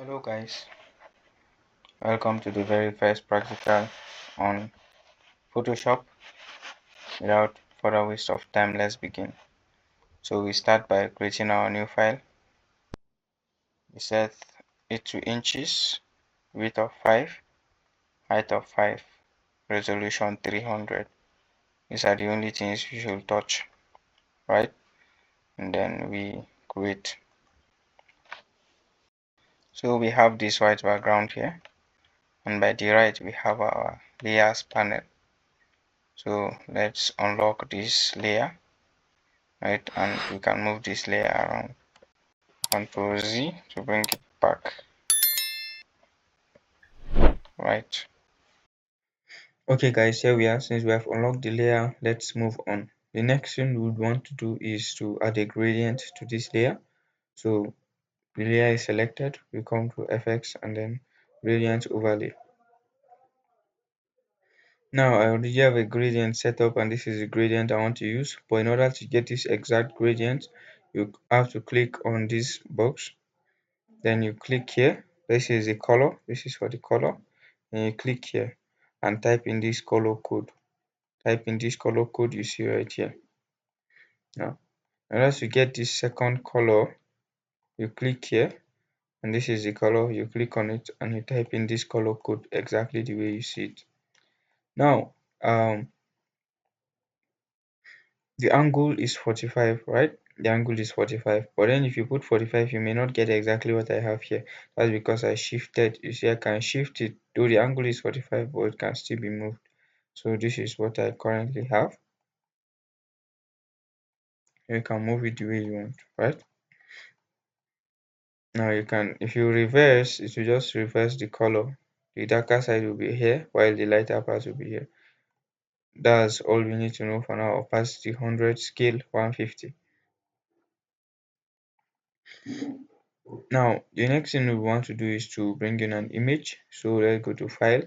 Hello guys, welcome to the very first practical on Photoshop. Without further waste of time, let's begin. So we start by creating our new file. We set it to inches, width of 5, height of 5, resolution 300. These are the only things we should touch, right? And then we create. So we have this white background here, and by the right we have our layers panel. So let's unlock this layer, right? And we can move this layer around. Ctrl Z to bring it back, right? Okay guys, here we are. Since we have unlocked the layer, let's move on. The next thing we would want to do is to add a gradient to this layer. So the layer is selected, we come to FX and then gradient overlay. Now I already have a gradient set up, and this is the gradient I want to use. But in order to get this exact gradient, you have to click on this box. Then you click here. This is the color. This is for the color. And you click here and type in this color code. Type in this color code you see right here. Now, once you get this second color, you click here, and this is the color. You click on it and you type in this color code exactly the way you see it. Now, the angle is 45, right? The angle is 45, but then if you put 45, you may not get exactly what I have here. That's because I shifted. You see, I can shift it, though the angle is 45, but it can still be moved. So this is what I currently have. You can move it the way you want, right? Now you can, if you reverse, it will just reverse the color. The darker side will be here, while the lighter part will be here. That's all we need to know for now. Opacity 100, scale 150. Now, the next thing we want to do is to bring in an image. So let's go to File,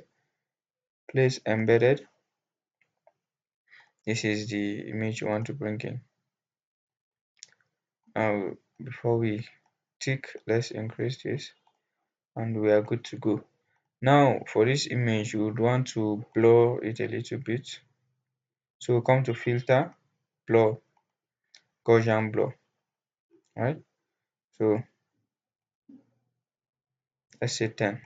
Place Embedded. This is the image we want to bring in. Now, before we tick, let's increase this, and we are good to go. Now, for this image, you would want to blur it a little bit. So come to Filter, Blur, Gaussian Blur, right? So let's say 10.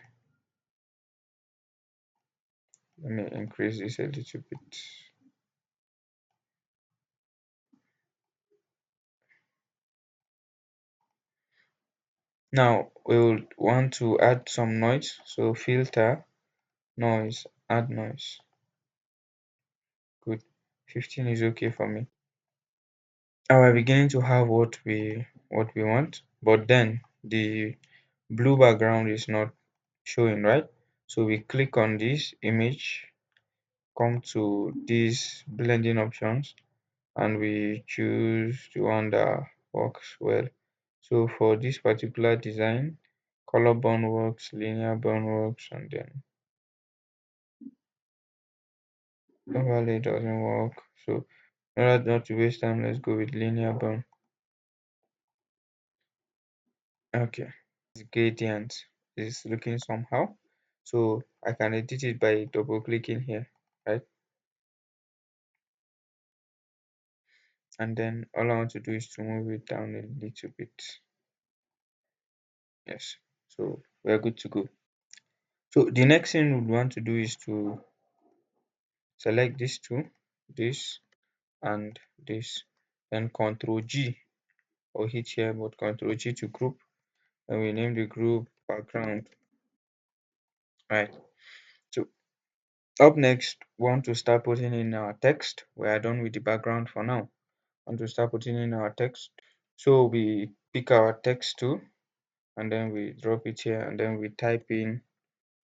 Let me increase this a little bit. Now we will want to add some noise. So filter, noise, add noise. Good. 15 is okay for me. Now we're beginning to have what we want, but then the blue background is not showing, right? So we click on this image, come to these blending options, and we choose the one that works well. So for this particular design, color burn works, linear burn works, and then overlay doesn't work. So in order not to waste time, let's go with linear burn. Okay, this gradient is looking somehow. So I can edit it by double clicking here, right? And then all I want to do is to move it down a little bit. Yes, so we're good to go. So the next thing we want to do is to select these two, this and this, then Ctrl G or hit here, but Ctrl G to group, and we name the group background. Right. So up next, we want to start putting in our text. We are done with the background for now. Want to start putting in our text. So we pick our text tool and then we drop it here, and then we type in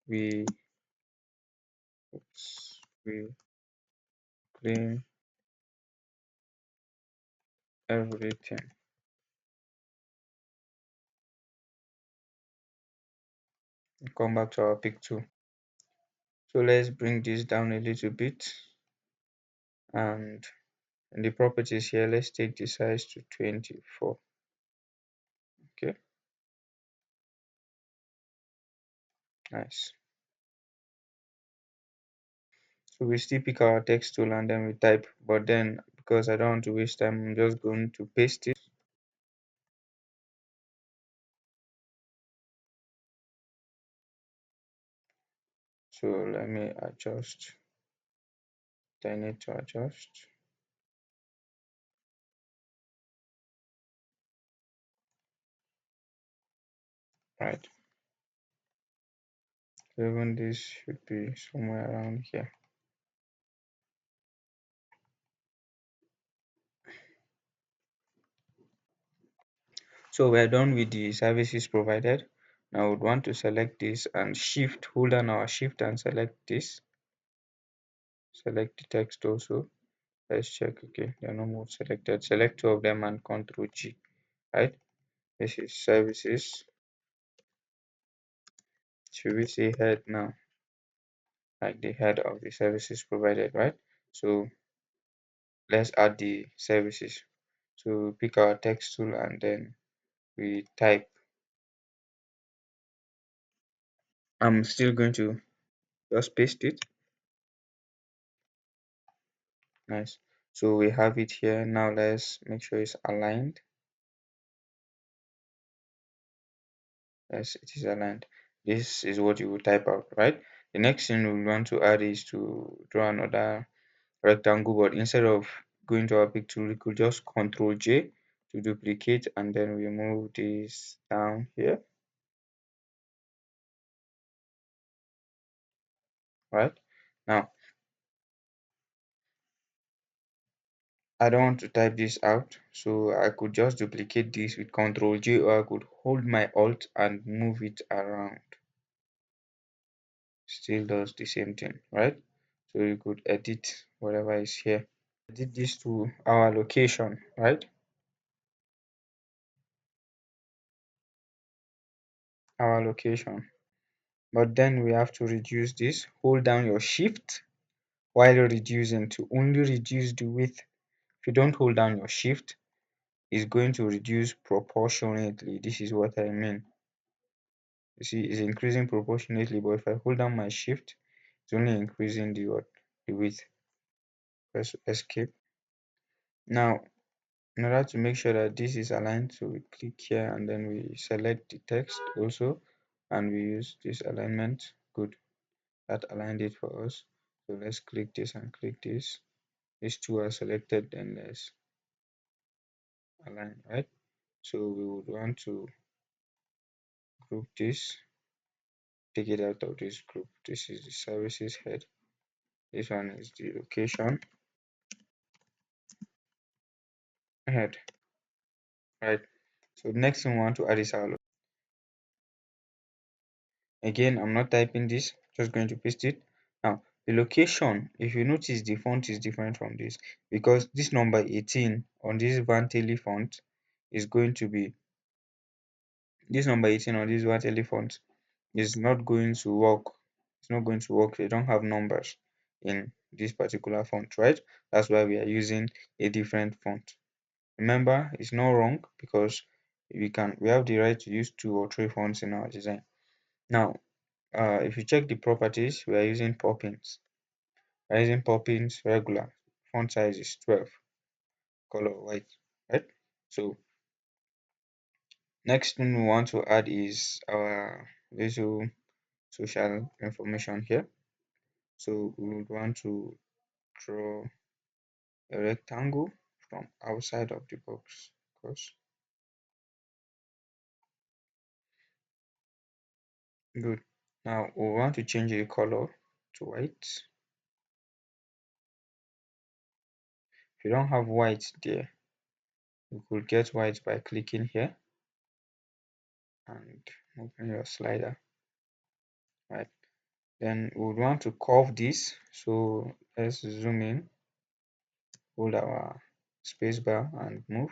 we we clean everything. Come back to our pick tool. So let's bring this down a little bit, and in the properties here, let's take the size to 24. Okay. Nice. So we still pick our text tool and then we type, but then because I don't want to waste time, I'm just going to paste it. So let me adjust. I need to adjust. Right. So even this should be somewhere around here. So we're done with the services provided. Now I would want to select this and shift, hold down our shift and select this. Select the text also. Let's check. Okay, they are not more selected. Select two of them and Control G. Right. This is services. Should we say head now? Like the head of the services provided, right? So let's add the services. So pick our text tool and then we type. I'm still going to just paste it. Nice. So we have it here. Now let's make sure it's aligned. Yes, it is aligned. This is what you will type out, right? The next thing we want to add is to draw another rectangle, but instead of going to our pick tool, we could just Control J to duplicate and then we move this down here, right? Now, I don't want to type this out, so I could just duplicate this with Control J, or I could hold my Alt and move it around. Still does the same thing, right? So you could edit whatever is here. Edit this to our location, right? Our location. But then we have to reduce this. Hold down your shift while reducing to only reduce the width. If you don't hold down your shift, it's going to reduce proportionately. This is what I mean. You see, it's increasing proportionately, but if I hold down my shift, it's only increasing the what? The width. Press escape. Now, in order to make sure that this is aligned, so we click here and then we select the text also and we use this alignment. Good, that aligned it for us. So let's click this and click this. These two are selected, then let's align, right? So we would want to group this, take it out of this group. This is the services head. This one is the location head, right? So next thing we want to add is our again, I'm not typing this, just going to paste it. Now, the location, if you notice the font is different from this because this number 18 on this Vanteli font is going to be this number 18 on this Vanteli font is not going to work. It's not going to work. They don't have numbers in this particular font, right? That's why we are using a different font. Remember, it's not wrong because we have the right to use two or three fonts in our design. Now, if you check the properties, we are using Poppins. We are using Poppins regular. Font size is 12. Color white, right? So next thing we want to add is our little social information here. So we would want to draw a rectangle from outside of the box. Of course, good. Now we want to change the color to white. If you don't have white there, you could get white by clicking here and moving your slider, right? Then we would want to curve this. So let's zoom in, hold our spacebar and move.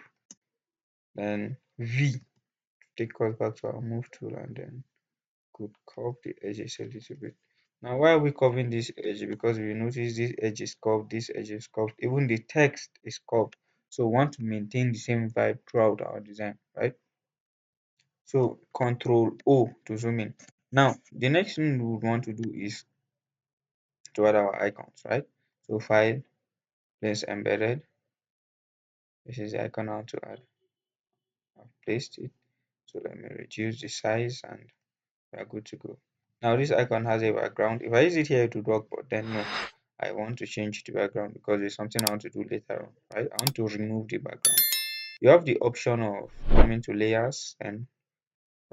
Then V to take us back to our move tool and then could curve the edges a little bit. Now why are we curving this edge? Because we notice this edge is curved, this edge is curved, even the text is curved. So we want to maintain the same vibe throughout our design, right? So Control O to zoom in. Now the next thing we would want to do is to add our icons, right? So file, place embedded. This is the icon now to add. I've placed it. So let me reduce the size and we are good to go. Now this icon has a background. If I use it here it would work, but then no. I want to change the background because there's something I want to do later on, right? I want to remove the background. You have the option of coming to layers and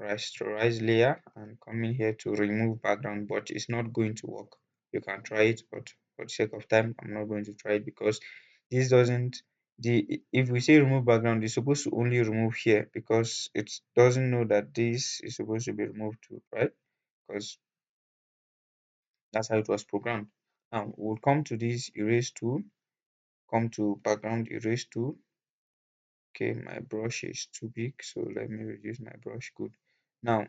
rasterize layer and coming here to remove background, but it's not going to work. You can try it, but for the sake of time I'm not going to try it because this doesn't, the if we say remove background it's supposed to only remove here because it doesn't know that this is supposed to be removed too, right? Because that's how it was programmed. Now we'll come to this erase tool, come to background erase tool. Okay, my brush is too big, so let me reduce my brush. Good. Now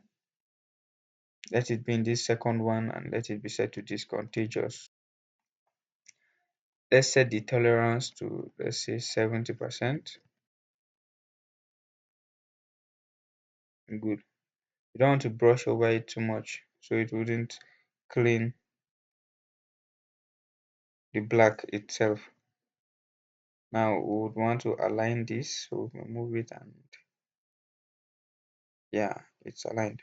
let it be in this second one and let it be set to discontinuous. Let's set the tolerance to, let's say, 70%. Good. You don't want to brush over it too much so it wouldn't clean the black itself. Now we would want to align this, so we'll move it and yeah, it's aligned.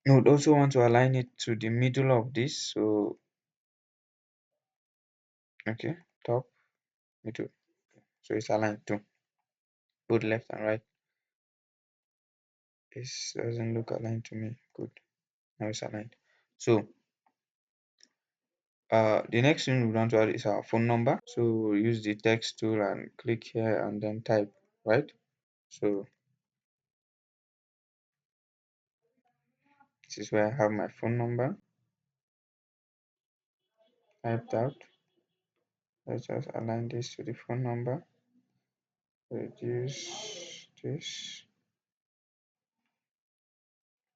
You would also want to align it to the middle of this, so okay, top, middle, so it's aligned too, both left and right. This doesn't look aligned to me. Good. Now it's aligned. So the next thing we want to add is our phone number. So use the text tool and click here and then type, right? So this is where I have my phone number typed out. Let's just align this to the phone number. Reduce this.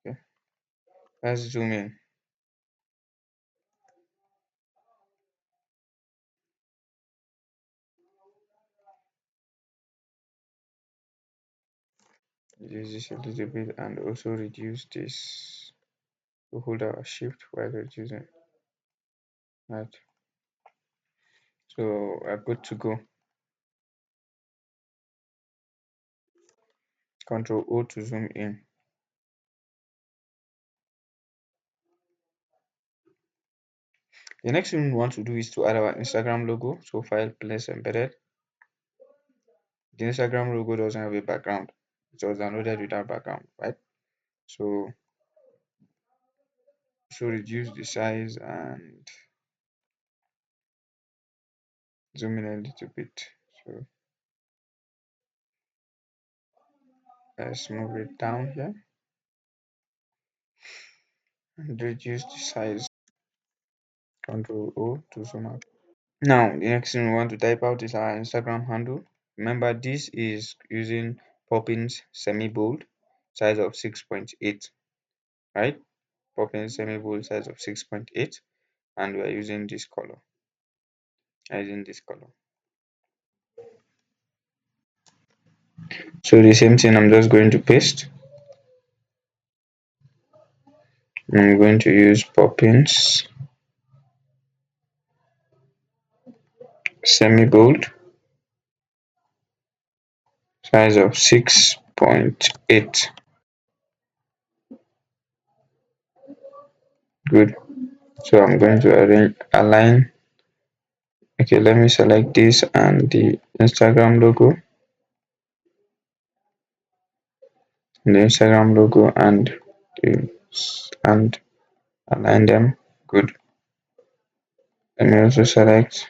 Okay. Let's zoom in. Reduce this a little bit and also reduce this. We hold our shift while reducing. Right. So we're good to go. Control O to zoom in. The next thing we want to do is to add our Instagram logo. So file, place embedded. The Instagram logo doesn't have a background. It was downloaded without background, right? So reduce the size and zoom in a little bit. So let's move it down here and reduce the size. Control O to zoom out. Now the next thing we want to type out is our Instagram handle. Remember this is using Poppins semi bold size of 6.8, right? Poppins semi bold size of 6.8, and we are using this color. So the same thing, I'm just going to paste. I'm going to use Poppins semi bold size of 6.8. Good. So I'm going to align. Okay, let me select this and the Instagram logo. And this and align them. Good. Let me also select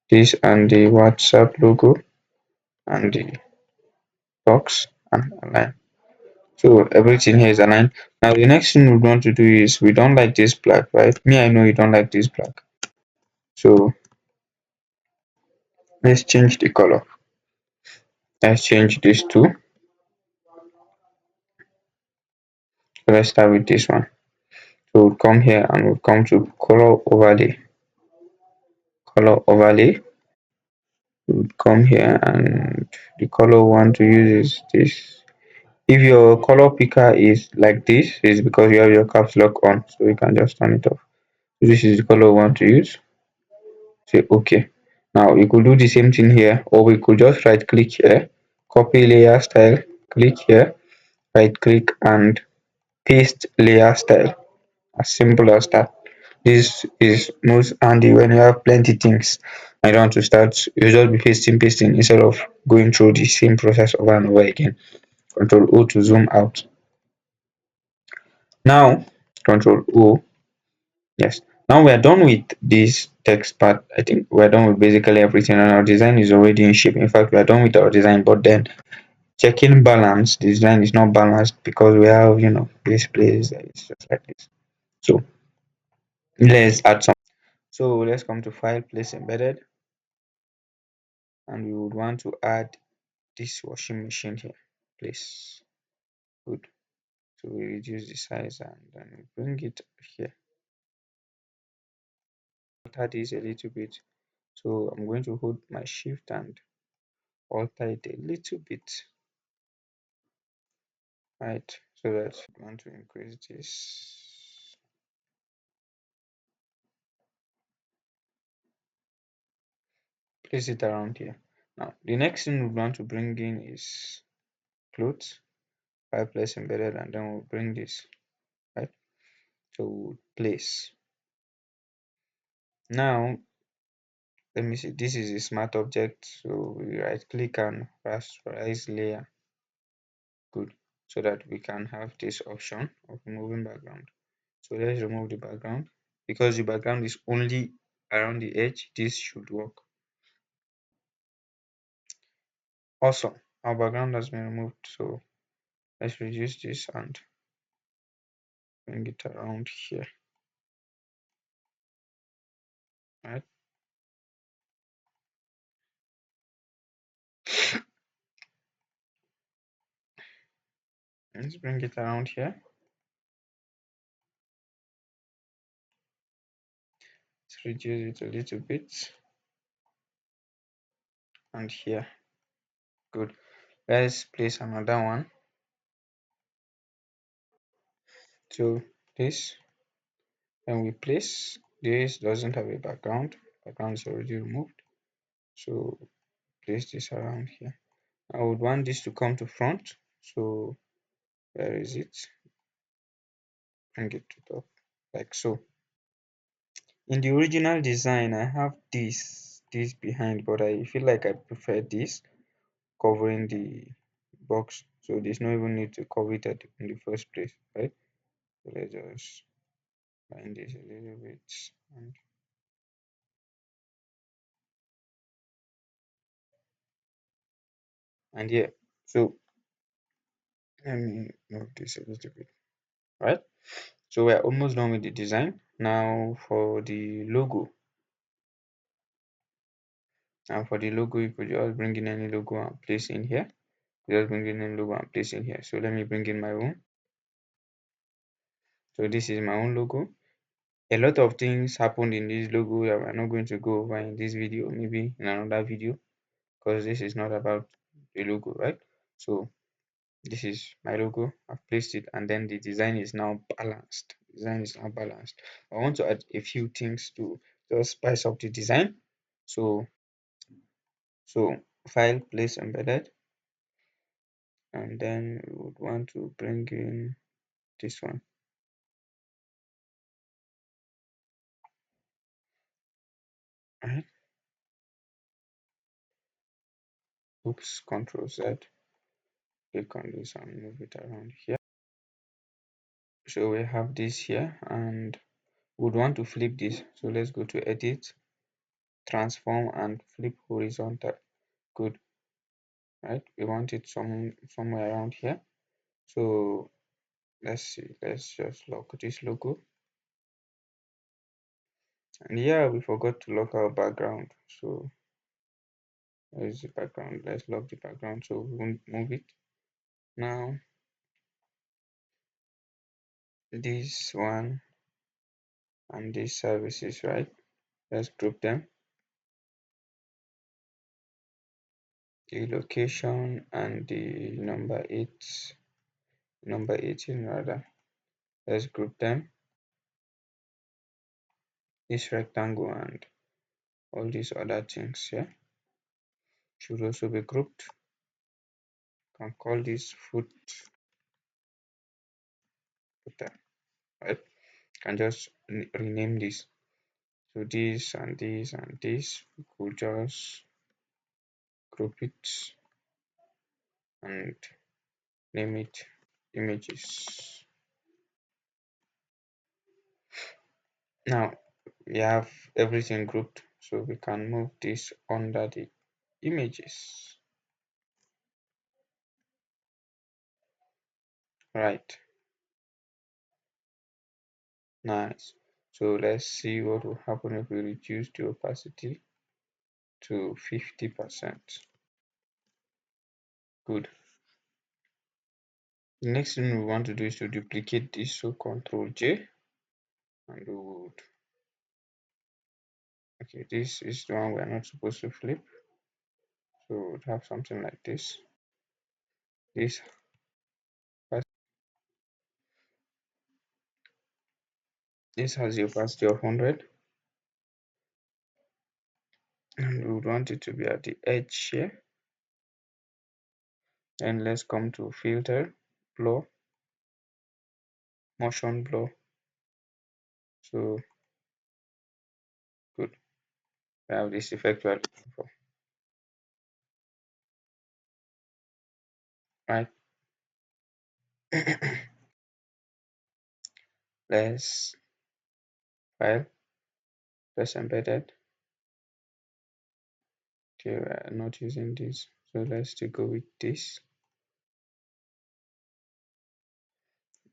this and the WhatsApp logo and the box and align. So everything here is aligned. Now the next thing we want to do is, we don't like this black, right? Me, I know you don't like this black. So let's change the color. Let's change this to, so let's start with this one. So we'll come here and we'll come to color overlay. We'll come here and the color we want to use is this If your color picker is like this, it's because you have your caps lock on, so you can just turn it off. So this is the color we want to use. Say okay. Now you could do the same thing here, or we could just right click here, copy layer style, click here, right click and paste layer style. As simple as that. This is most handy when you have plenty things and you don't want to start. You just be pasting instead of going through the same process over and over again. Control O to zoom out. Now Control O. Yes. Now we are done with this text part. I think we are done with basically everything, and our design is already in shape. In fact, we are done with our design, but then checking balance, the design is not balanced because we have, this place that is just like this. So let's add some. So let's come to file, place embedded, and we would want to add this washing machine here. Place. Good. So we reduce the size and then we bring it here. Alter this a little bit. So I'm going to hold my shift and alter it a little bit, right? So that I want to increase this. Place it around here. Now the next thing we want to bring in is clothes. Fireplace embedded, and then we'll bring this, right? So we'll place. Now let me see, this is a smart object, so we right click and rasterize layer. Good. So that we can have this option of removing background. So let's remove the background. Because the background is only around the edge, this should work. Awesome. Our background has been removed, so let's reduce this and bring it around here. Right. Let's bring it around here. Let's reduce it a little bit. And here. Good. Let's place another one. So this, when we place this, doesn't have a background is already removed, so place this around here. I would want this to come to front, so where is it? Bring it to top, like so. In the original design I have this behind, but I feel like I prefer this covering the box, so there's no even need to cover it in the first place, right? So let's just line this a little bit, and yeah, so let me move this a little bit, right? So we're almost done with the design. Now for the logo. Now for the logo, you could just bring in any logo and place in here. Just bring in any logo and place in here. So let me bring in my own. So this is my own logo. A lot of things happened in this logo that we're not going to go over in this video, maybe in another video, because this is not about the logo, right? So this is my logo. I've placed it, and then the design is now balanced. Design is now balanced. I want to add a few things to just spice up the design. So file, place embedded, and then we would want to bring in this one, right? Oops, Control Z, click on this and move it around here. So we have this here, and we would want to flip this. So let's go to edit, transform, and flip horizontal. Good, right? We want it somewhere around here. So let's see, let's just lock this logo. And yeah, we forgot to lock our background. So there's the background. Let's lock the background so we won't move it. Now this one and these services, right? Let's group them. The location and the number 8. number 18 rather. Let's group them, this rectangle and all these other things here should also be grouped. Can call this footer, right? Can just rename this. So this and this and this, we could just group it and name it images. Now we have everything grouped, so we can move this under the images. Right, nice. So let's see what will happen if we reduce the opacity to 50%. Good. The next thing we want to do is to duplicate this, so Control J, and we would, okay, this is the one we are not supposed to flip, so we would have something like this. This has the opacity of 100, and we would want it to be at the edge here. And let's come to filter, blur, motion blur. So good, we have this effect we are looking for, right? Let's file, press embedded. Okay, we are not using this, so let's still go with this.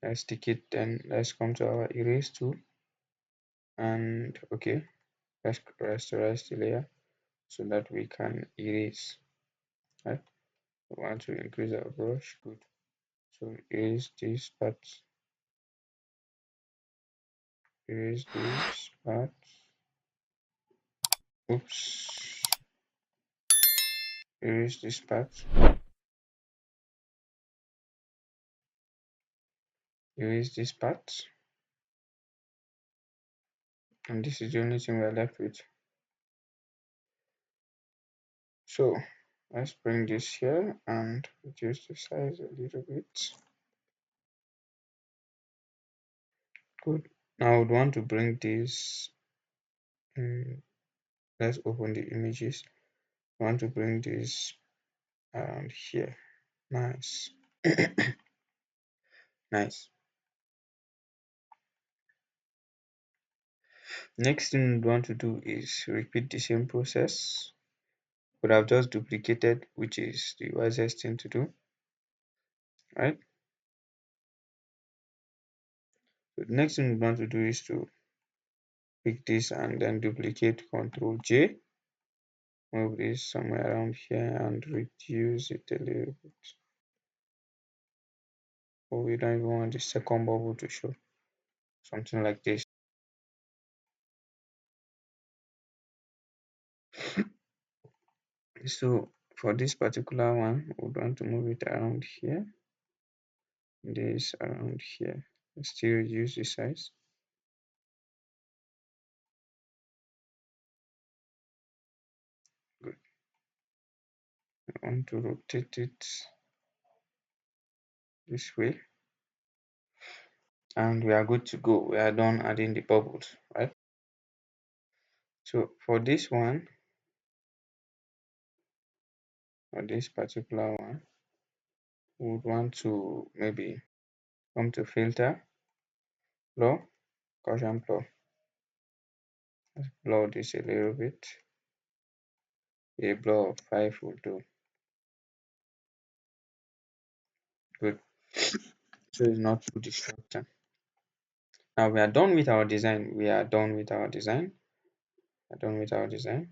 Let's stick it, then let's come to our erase tool, and okay, let's rasterize the layer so that we can erase, right? We want to increase our brush, good. So erase this part, erase this part, oops, erase this part, erase this part, and this is the only thing we're left with. So let's bring this here and reduce the size a little bit. Good. Now I would want to bring this let's open the images. I want to bring this around here. Nice. Nice. Next thing we want to do is repeat the same process. But I've just duplicated, which is the wisest thing to do, right? So the next thing we want to do is to pick this and then duplicate, Control J, move this somewhere around here and reduce it a little bit. Or we don't even want the second bubble to show, something like this. So for this particular one, we want to move it around here, this around here. Still reduce the size. Good. I want to rotate it this way, and we are good to go. We are done adding the bubbles, right? So for this one, for this particular one, we would want to maybe come to filter, blur, Gaussian blur. Let's blur this a little bit. A blur of 5 will do. Good. So it's not too distracting. Now we are done with our design. We are done with our design. We are done with our design.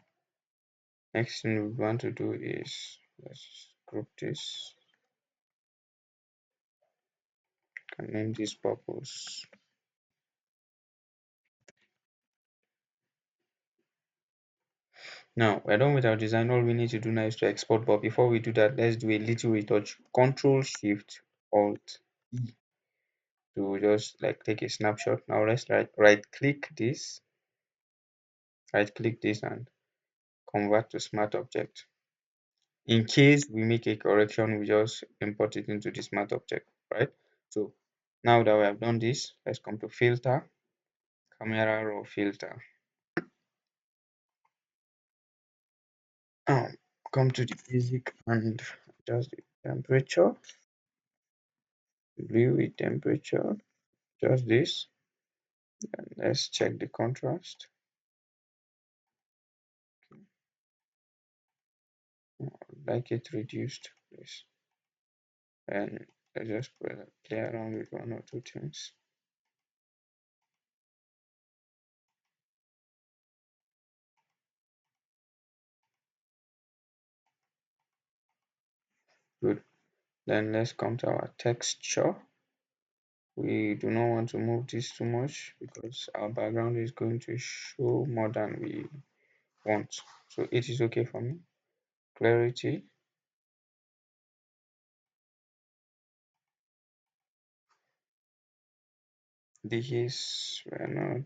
Next thing we want to do is let's group this and name this purpose. Now we're done with our design. All we need to do now is to export. But before we do that, let's do a little retouch. Control Shift Alt E to just like take a snapshot. Now let's right click this and convert to smart object. In case we make a correction, we just import it into the smart object, right? So now that we have done this, let's come to filter, camera raw filter. Um, Come to the basic and just the temperature, blue with temperature, just this. And let's check the contrast. Like it reduced, please. And I just play around with one or two things. Good. Then let's come to our texture. We do not want to move this too much because our background is going to show more than we want. So it is okay for me. Clarity. This is we're not.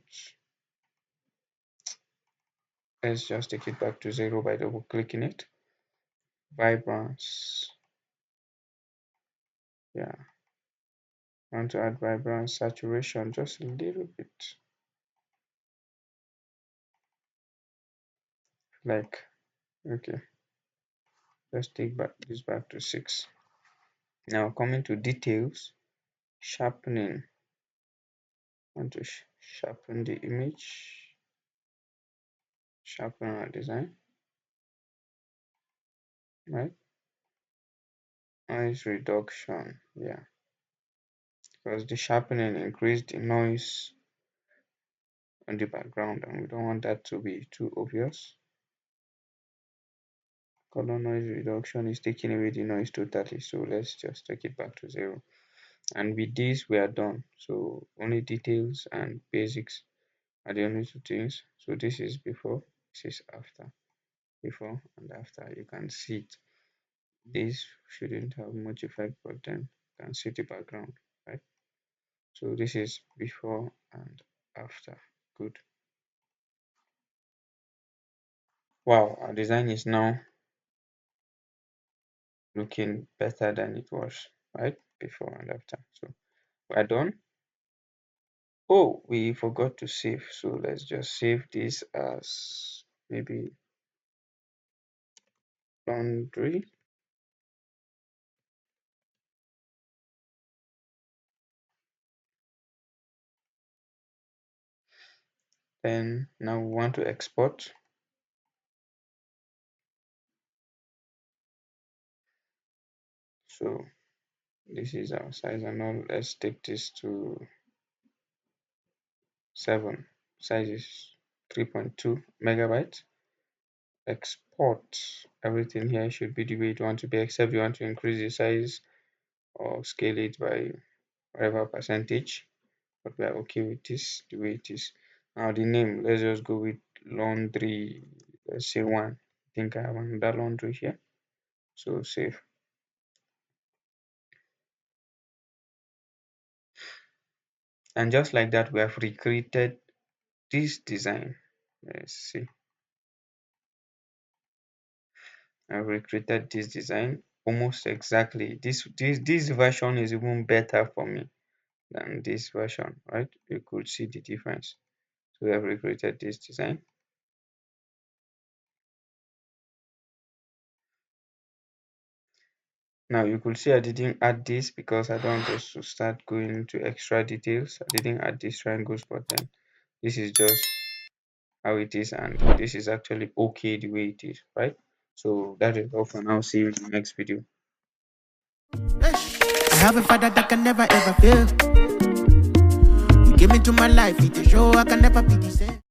Let's just take it back to 0 by double clicking it. Vibrance. Yeah. I want to add vibrance, saturation just a little bit. Like, okay. Let's take this back to 6. Now coming to details, sharpening. I want to sharpen the image, sharpen our design, right? Noise reduction, yeah, because the sharpening increased the noise on the background and we don't want that to be too obvious. Color noise reduction is taking away the noise totally, so let's just take it back to 0. And with this we are done. So only details and basics are the only two things. So this is before, this is after. Before and after, you can see it. This shouldn't have much effect, but then you can see the background, right? So this is before and after. Good. Wow, our design is now looking better than it was, right? Before and after. So we're done. Oh, we forgot to save. So let's just save this as maybe laundry. Then now we want to export. So this is our size and all. Let's take this to 7. Size is 3.2 megabytes. Export. Everything here should be the way you want to be, except you want to increase the size or scale it by whatever percentage. But we are okay with this the way it is. Now the name, let's just go with laundry. Let's say 1. I think I have another laundry here. So save. And just like that, we have recreated this design. Let's see. I've recreated this design almost exactly. This version is even better for me than this version, right? You could see the difference. So we have recreated this design. Now you could see I didn't add this because I don't want us to start going into extra details. I didn't add these triangles, but then this is just how it is, and this is actually okay the way it is, right? So that is all for now. See you in the next video. I have a father that can never ever fail. You came into my life, it's a show I can never be the same.